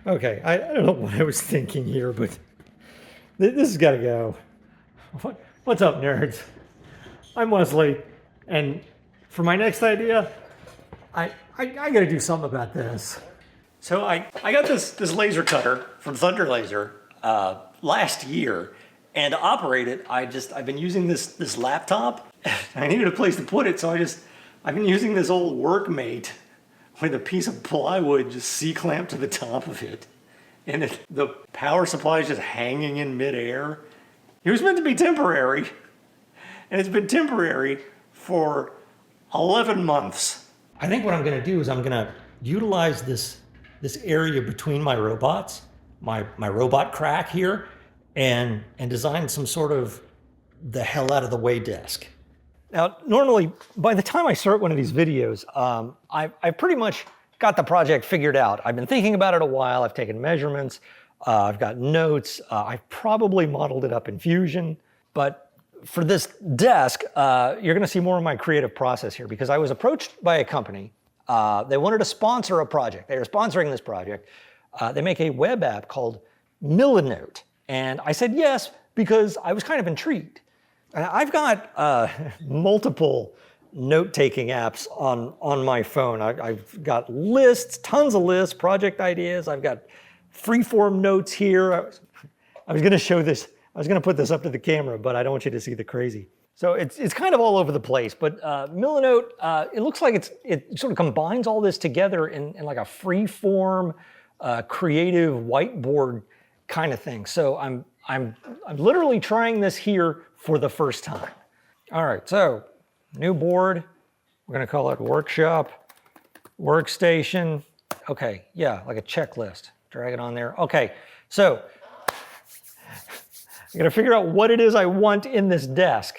Okay, I don't know what I was thinking here, but this has got to go. What's up, nerds? I'm Wesley, and for my next idea, I got to do something about this. So I got this laser cutter from Thunder Laser last year, and to operate it, I've been using this laptop. I needed a place to put it, so I've been using this old workmate with a piece of plywood just C-clamped to the top of it. And the power supply is just hanging in midair. It was meant to be temporary, and it's been temporary for 11 months. I think what I'm gonna do is I'm gonna utilize this area between my robots, my robot crack here, and design some sort of the hell out of the way desk. Now, normally, by the time I start one of these videos, I've pretty much got the project figured out. I've been thinking about it a while. I've taken measurements. I've got notes. I've probably modeled it up in Fusion. But for this desk, you're going to see more of my creative process here because I was approached by a company. They wanted to sponsor a project. They were sponsoring this project. They make a web app called Milanote. And I said yes because I was kind of intrigued. I've got multiple note-taking apps on my phone. I've got lists, tons of lists, project ideas. I've got freeform notes here. I was going to show this. I was going to put this up to the camera, but I don't want you to see the crazy. So it's kind of all over the place. But Milanote, it looks like it sort of combines all this together in like a freeform, creative whiteboard kind of thing. So I'm literally trying this here for the first time. All right, so new board. We're gonna call it workshop, workstation. Okay, yeah, like a checklist. Drag it on there. Okay, so I'm gonna figure out what it is I want in this desk.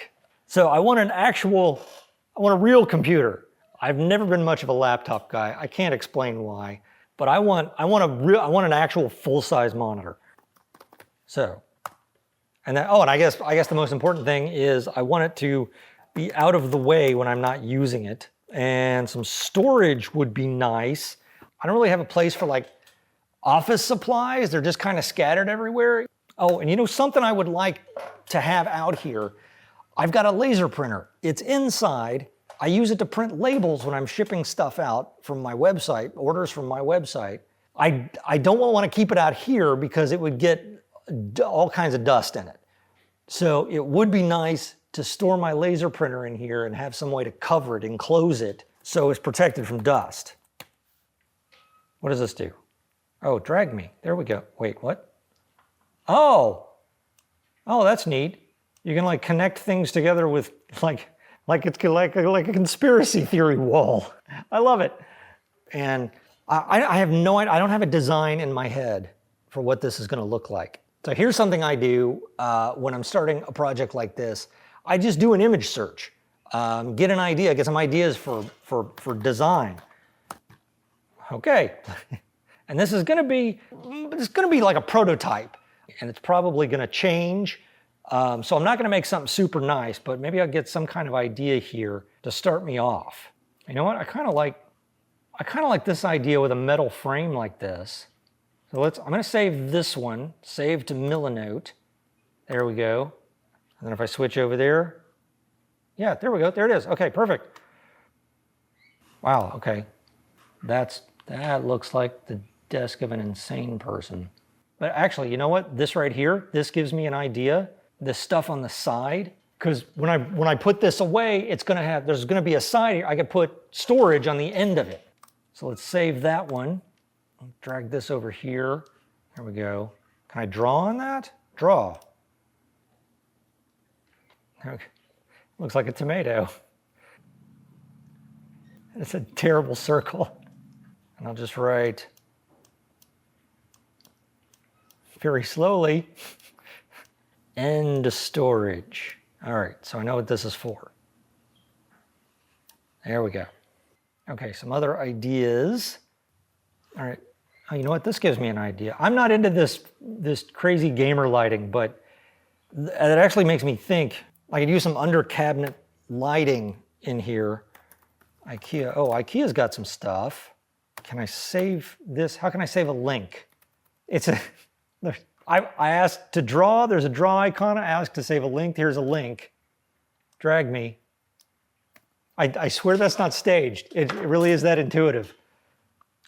So I want a real computer. I've never been much of a laptop guy. I can't explain why, but I want an actual full-size monitor. So. And I guess the most important thing is I want it to be out of the way when I'm not using it. And some storage would be nice. I don't really have a place for like office supplies. They're just kind of scattered everywhere. Oh, and you know something I would like to have out here? I've got a laser printer. It's inside. I use it to print labels when I'm shipping stuff out from my website, orders from my website. I don't want to keep it out here because it would get all kinds of dust in it. So it would be nice to store my laser printer in here and have some way to cover it, enclose it, so it's protected from dust. What does this do? Oh, drag me. There we go. Wait, what? Oh, that's neat. You can like connect things together with like it's like a conspiracy theory wall. I love it. And I have no idea. I don't have a design in my head for what this is going to look like. So here's something I do when I'm starting a project like this. I just do an image search, get an idea, get some ideas for design. Okay, and this is going to be like a prototype, and it's probably going to change. So I'm not going to make something super nice, but maybe I'll get some kind of idea here to start me off. You know what? I kind of like this idea with a metal frame like this. So I'm going to save this one, save to Milanote. There we go. And then if I switch over there, yeah, there we go. There it is. Okay, perfect. Wow, okay. That looks like the desk of an insane person. But actually, you know what? This right here, this gives me an idea. This stuff on the side, because when I put this away, there's going to be a side here. I could put storage on the end of it. So let's save that one. Drag this over here. There we go. Can I draw on that? Draw. Okay. Looks like a tomato. It's a terrible circle. And I'll just write very slowly, end storage. All right, so I know what this is for. There we go. Okay, some other ideas. All right. Oh, you know what? This gives me an idea. I'm not into this crazy gamer lighting, but it actually makes me think. I could use some under cabinet lighting in here. IKEA. Oh, IKEA's got some stuff. can I save this? How can I save a link? It's a, I asked to draw, there's a draw icon. I asked to save a link, here's a link. Drag me. I swear that's not staged. It really is that intuitive.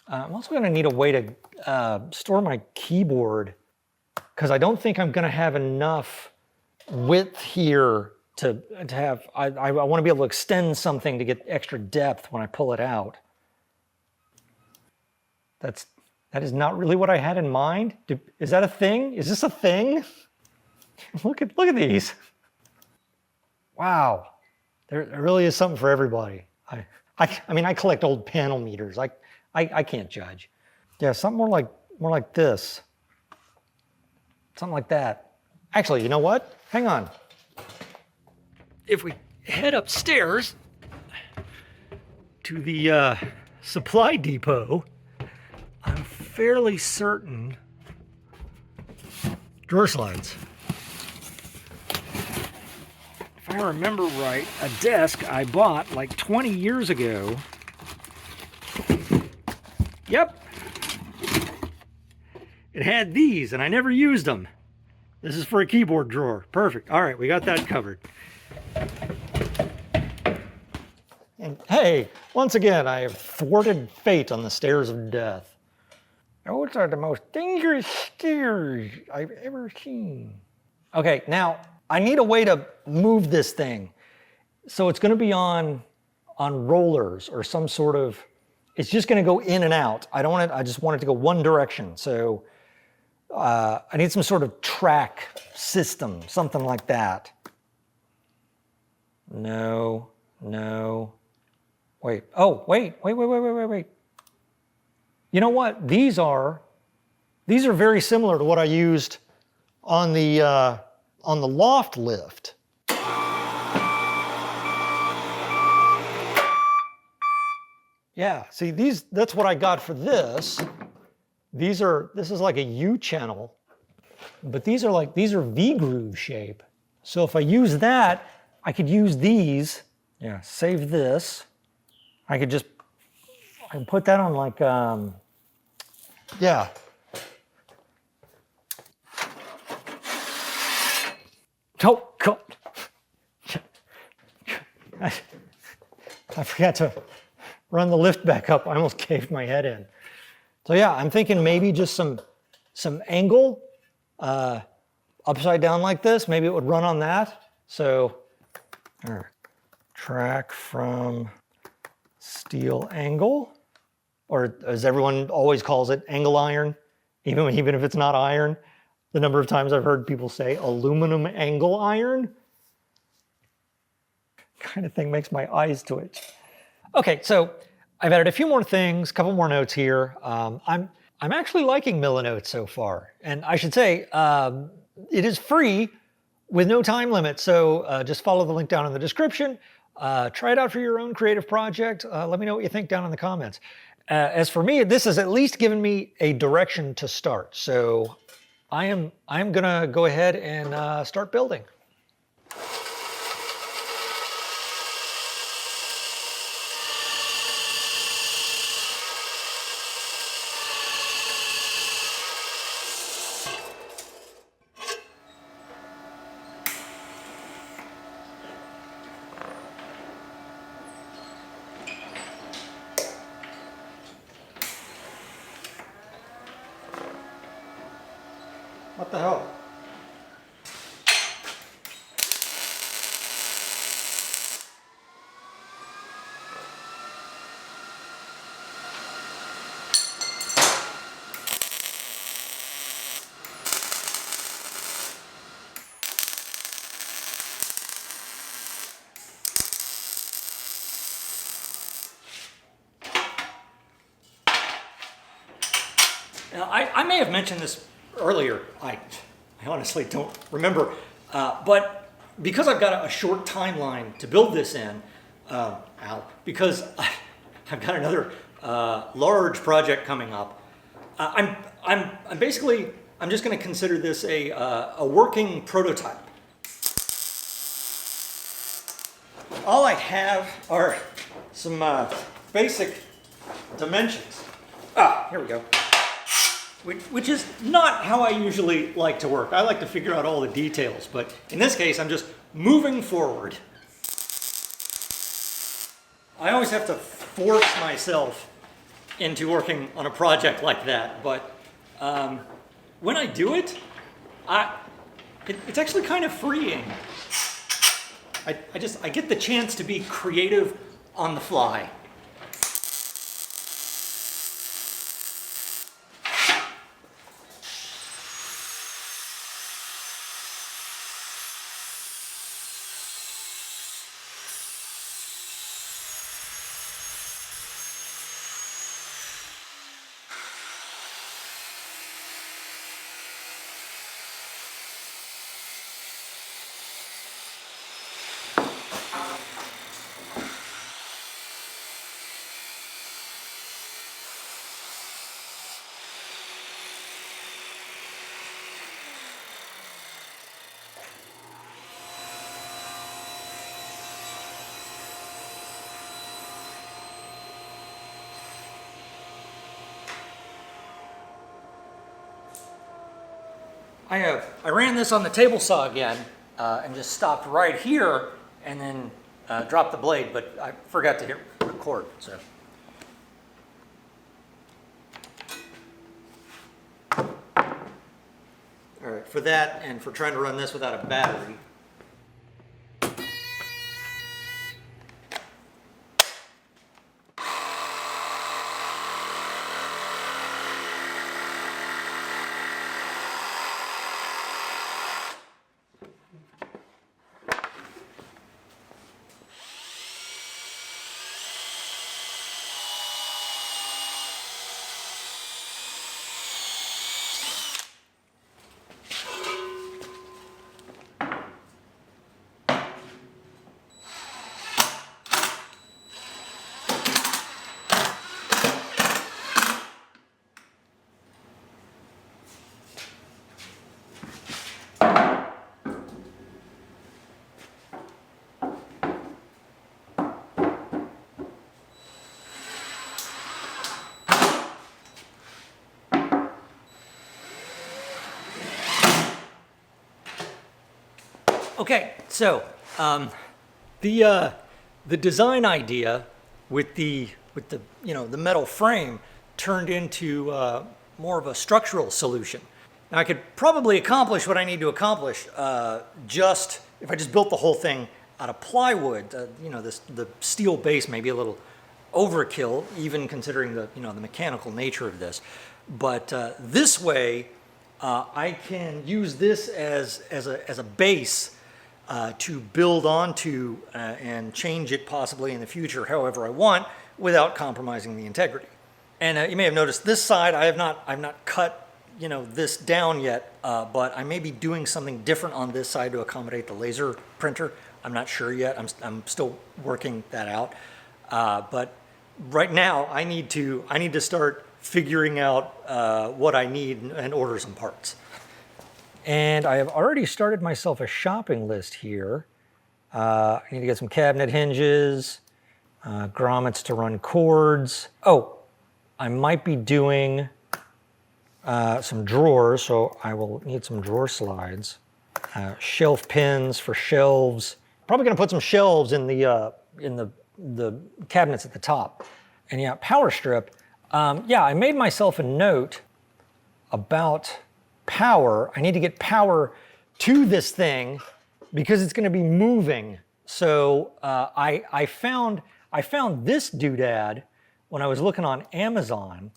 I'm also gonna need a way to store my keyboard because I don't think I'm gonna have enough width here to have, I wanna be able to extend something to get extra depth when I pull it out. That is not really what I had in mind. Is that a thing? Is this a thing? Look at these. Wow. There really is something for everybody. I mean, I collect old panel meters. I can't judge. Yeah, something more like this. Something like that. Actually, you know what? Hang on. If we head upstairs to the supply depot, I'm fairly certain drawer slides. If I remember right, a desk I bought like 20 years ago. Yep. It had these and I never used them. This is for a keyboard drawer. Perfect. All right, we got that covered. And hey, once again, I have thwarted fate on the stairs of death. Those are the most dangerous stairs I've ever seen. Okay, now I need a way to move this thing. So it's gonna be on rollers or some sort of, it's just gonna go in and out. I just want it to go one direction. So I need some sort of track system, something like that. No. Wait, wait. You know what? These are very similar to what I used on the loft lift. Yeah, see that's what I got for this. This is like a U channel, but these are V-groove shape. So if I use that, I could use these. Yeah, save this. I can put that on like, yeah. Oh, God. I forgot to run the lift back up. I almost caved my head in. So yeah, I'm thinking maybe just some angle upside down like this. Maybe it would run on that. So track from steel angle, or as everyone always calls it, angle iron, even if it's not iron. The number of times I've heard people say aluminum angle iron kind of thing makes my eyes twitch. Okay, so I've added a few more things, a couple more notes here. I'm actually liking Milanote so far, and I should say it is free with no time limit. So just follow the link down in the description. Try it out for your own creative project. Let me know what you think down in the comments. As for me, this has at least given me a direction to start. So I'm gonna go ahead and start building. What the hell? Now, I may have mentioned this earlier. I honestly don't remember, but because I've got a short timeline to build this in, because I've got another large project coming up, I'm just going to consider this a working prototype. All I have are some basic dimensions. Here we go. Which is not how I usually like to work. I like to figure out all the details, but in this case, I'm just moving forward. I always have to force myself into working on a project like that, but when I do it, it's actually kind of freeing. I get the chance to be creative on the fly. I ran this on the table saw again and just stopped right here and then dropped the blade, but I forgot to hit record. So. All right, for that and for trying to run this without a battery. Okay, so the design idea with the the metal frame turned into more of a structural solution. Now I could probably accomplish what I need to accomplish just if I just built the whole thing out of plywood. The steel base may be a little overkill, even considering the the mechanical nature of this. But this way, I can use this as a base. To build onto and change it possibly in the future however I want without compromising the integrity. And you may have noticed this side I've not cut this down yet, but I may be doing something different on this side to accommodate the laser printer. I'm not sure yet. I'm still working that out. But right now I need to start figuring out what I need and order some parts. And I have already started myself a shopping list here. I need to get some cabinet hinges, grommets to run cords. Oh, I might be doing some drawers, so I will need some drawer slides. Shelf pins for shelves. Probably gonna put some shelves in the cabinets at the top. And yeah, power strip. Yeah, I made myself a note about power. I need to get power to this thing because it's going to be moving. So I found this doodad when I was looking on Amazon,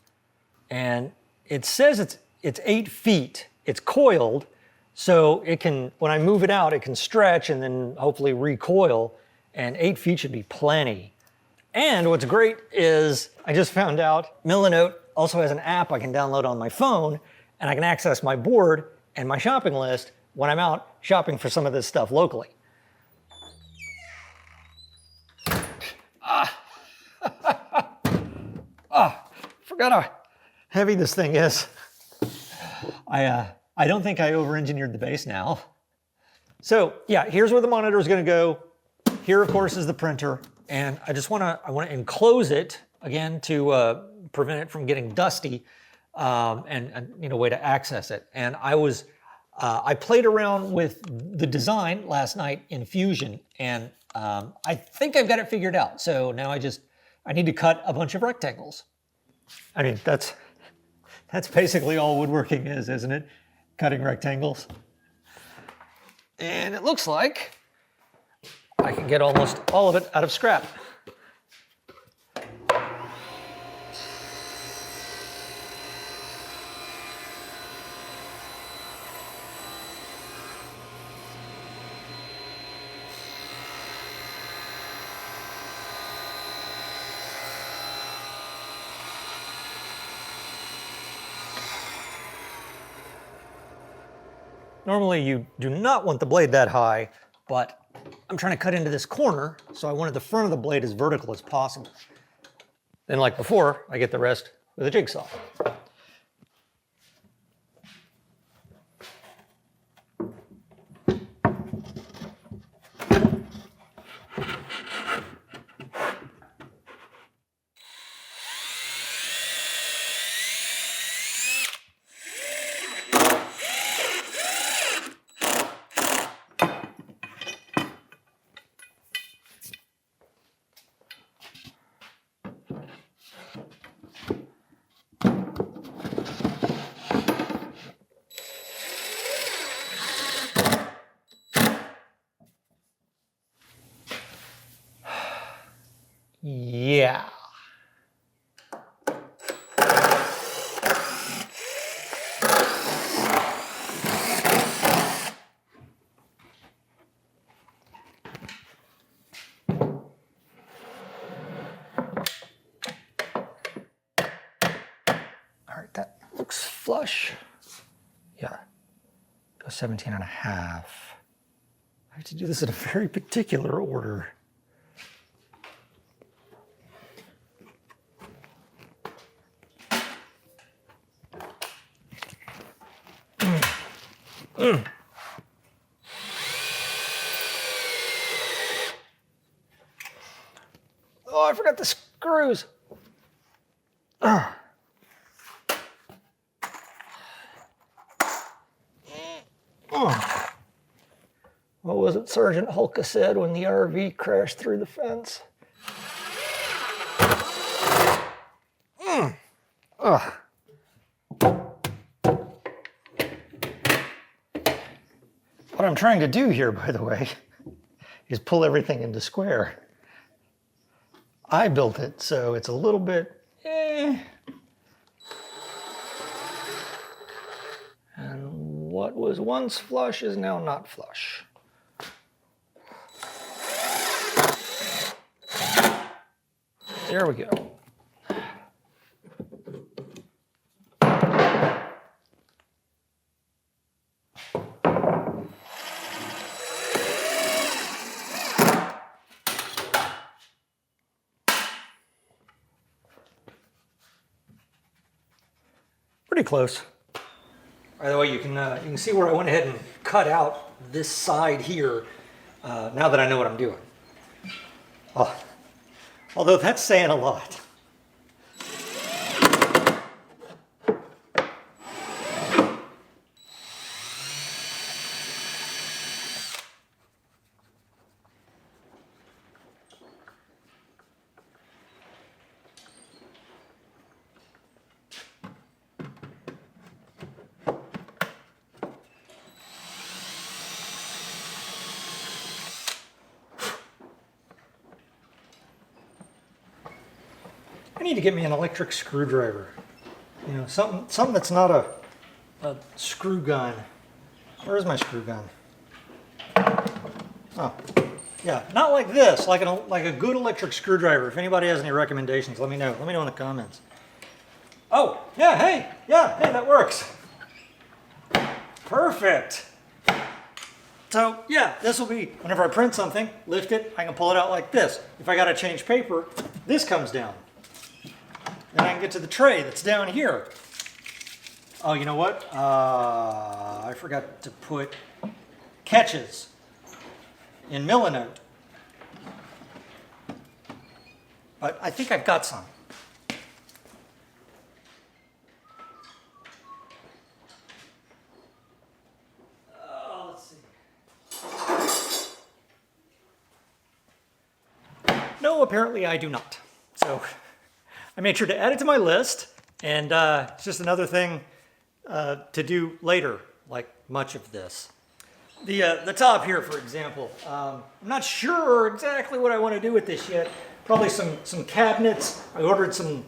and it says it's 8 feet. It's coiled, so it can, when I move it out, it can stretch and then hopefully recoil. And 8 feet should be plenty. And what's great is I just found out Milanote also has an app I can download on my phone. And I can access my board and my shopping list when I'm out shopping for some of this stuff locally. Forgot how heavy this thing is. I don't think I over-engineered the base now. So yeah, here's where the monitor is going to go. Here, of course, is the printer, and I want to enclose it again to prevent it from getting dusty, and you know, way to access it. And I played around with the design last night in Fusion, and I think I've got it figured out. So now I need to cut a bunch of rectangles. I mean, that's basically all woodworking is, isn't it? Cutting rectangles. And it looks like I can get almost all of it out of scrap. Normally you do not want the blade that high, but I'm trying to cut into this corner, so I wanted the front of the blade as vertical as possible. Then like before, I get the rest with a jigsaw. Yeah. All right, that looks flush. Yeah, go 17.5. I have to do this in a very particular order. Oh, I forgot the screws. What was it Sergeant Hulka said when the RV crashed through the fence? What I'm trying to do here, by the way, is pull everything into square. I built it, so it's a little bit, And what was once flush is now not flush. There we go. Pretty close. By the way, you can see where I went ahead and cut out this side here now that I know what I'm doing. Oh, although that's saying a lot. I need to get me an electric screwdriver. You know, something that's not a screw gun. Where is my screw gun? Oh, yeah, not like this, like a good electric screwdriver. If anybody has any recommendations, let me know. Let me know in the comments. Oh, yeah, hey, that works. Perfect. So yeah, this will be, whenever I print something, lift it, I can pull it out like this. If I gotta change paper, this comes down. Then I can get to the tray that's down here. Oh, you know what? I forgot to put catches in Milanote. But I think I've got some. No, apparently I do not. So I made sure to add it to my list, and it's just another thing to do later, like much of this. The top here, for example, I'm not sure exactly what I want to do with this yet. Probably some cabinets. I ordered some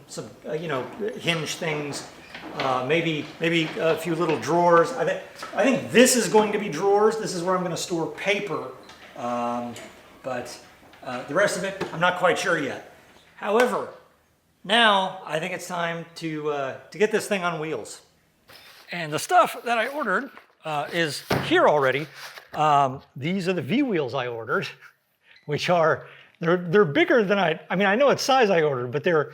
you know, hinge things. Maybe a few little drawers. I think this is going to be drawers. This is where I'm going to store paper. But the rest of it, I'm not quite sure yet. However, now I think it's time to get this thing on wheels. And the stuff that I ordered is here already. These are the V wheels I ordered, which are they're bigger than I mean, I know what size I ordered, but they're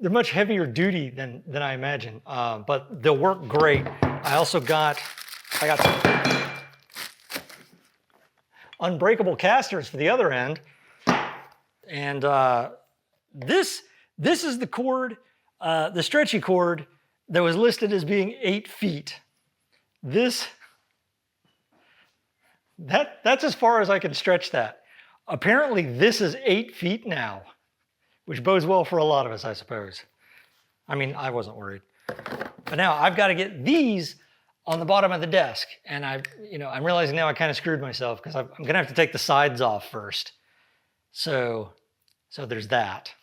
much heavier duty than I imagined. But they'll work great. I got some unbreakable casters for the other end, and this is the cord, the stretchy cord that was listed as being 8 feet. That's as far as I can stretch that. Apparently this is 8 feet now, which bodes well for a lot of us, I suppose. I mean, I wasn't worried. But now I've got to get these on the bottom of the desk, and I'm realizing now I kind of screwed myself because I'm gonna have to take the sides off first. So there's that.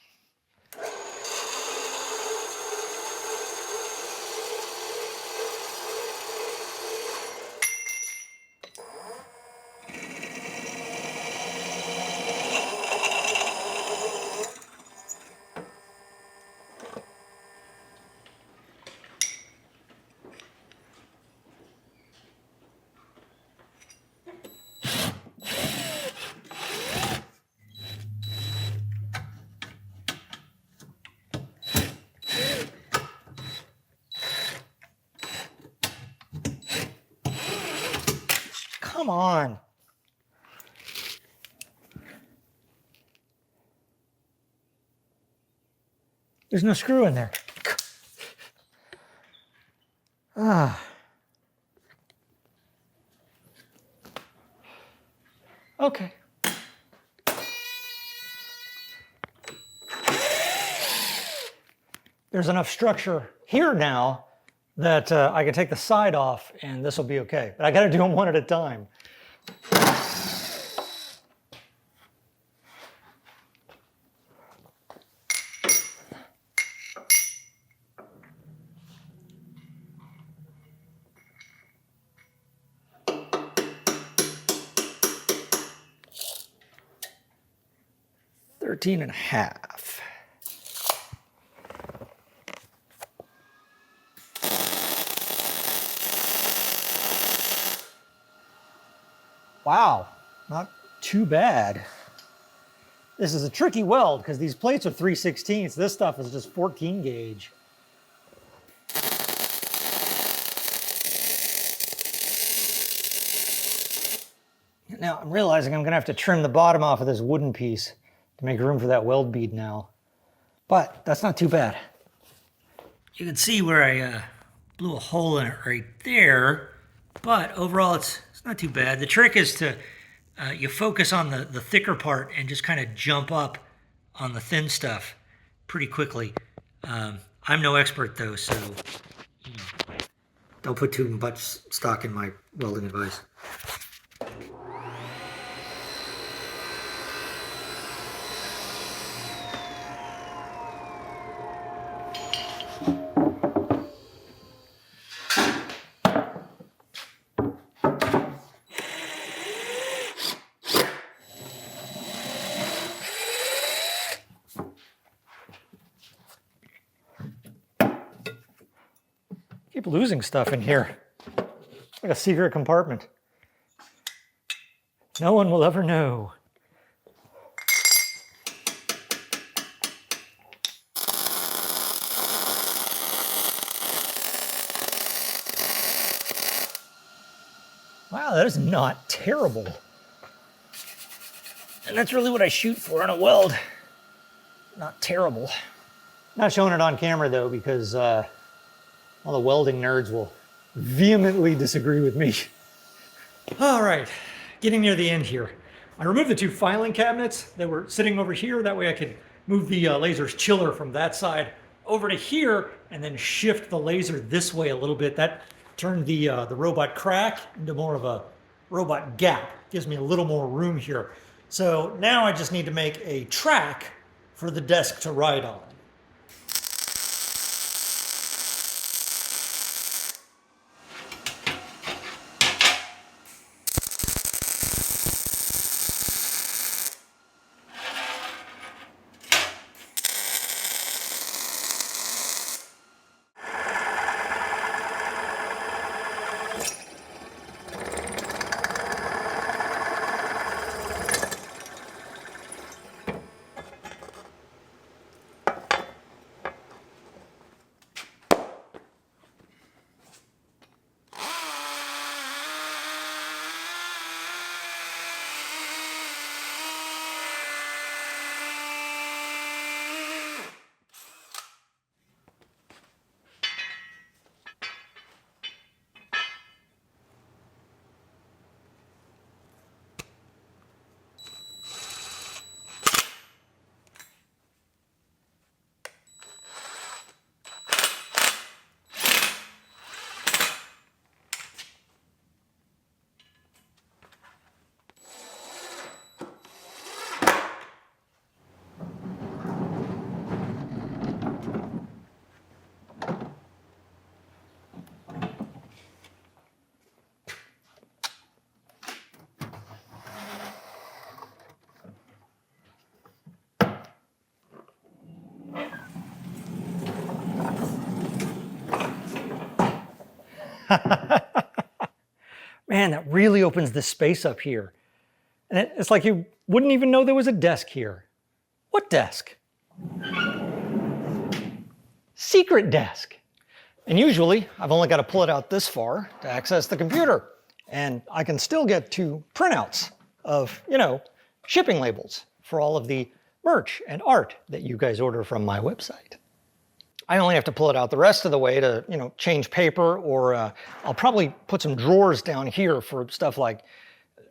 Come on. There's no screw in there. Okay. There's enough structure here now that I can take the side off and this will be okay. But I got to do them one at a time. Thirteen and a half. Wow, not too bad. This is a tricky weld because these plates are 3/16. This stuff is just 14 gauge. Now I'm realizing I'm gonna have to trim the bottom off of this wooden piece to make room for that weld bead now. But that's not too bad. You can see where I blew a hole in it right there, but overall it's not too bad. The trick is to, you focus on the thicker part and just kind of jump up on the thin stuff pretty quickly. I'm no expert though, so don't put too much stock in my welding advice. Keep losing stuff in here. It's like a secret compartment. No one will ever know. Wow, that is not terrible. And that's really what I shoot for on a weld. Not terrible. Not showing it on camera though, because all the welding nerds will vehemently disagree with me. All right, getting near the end here. I removed the two filing cabinets that were sitting over here. That way I could move the laser's chiller from that side over to here and then shift the laser this way a little bit. That turned the robot crack into more of a robot gap. Gives me a little more room here. So now I just need to make a track for the desk to ride on. Man, that really opens the space up here. And it's like you wouldn't even know there was a desk here. What desk? Secret desk. And usually, I've only got to pull it out this far to access the computer. And I can still get two printouts of, shipping labels for all of the merch and art that you guys order from my website. I only have to pull it out the rest of the way to, change paper, or I'll probably put some drawers down here for stuff like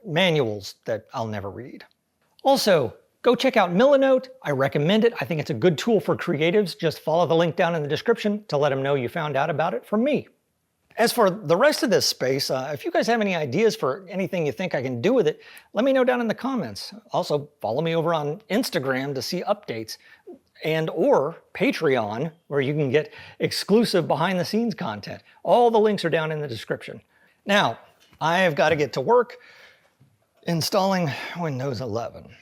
manuals that I'll never read. Also, go check out Milanote. I recommend it. I think it's a good tool for creatives. Just follow the link down in the description to let them know you found out about it from me. As for the rest of this space, if you guys have any ideas for anything you think I can do with it, let me know down in the comments. Also, follow me over on Instagram to see updates, and or Patreon, where you can get exclusive behind the scenes content. All the links are down in the description. Now, I've got to get to work installing Windows 11.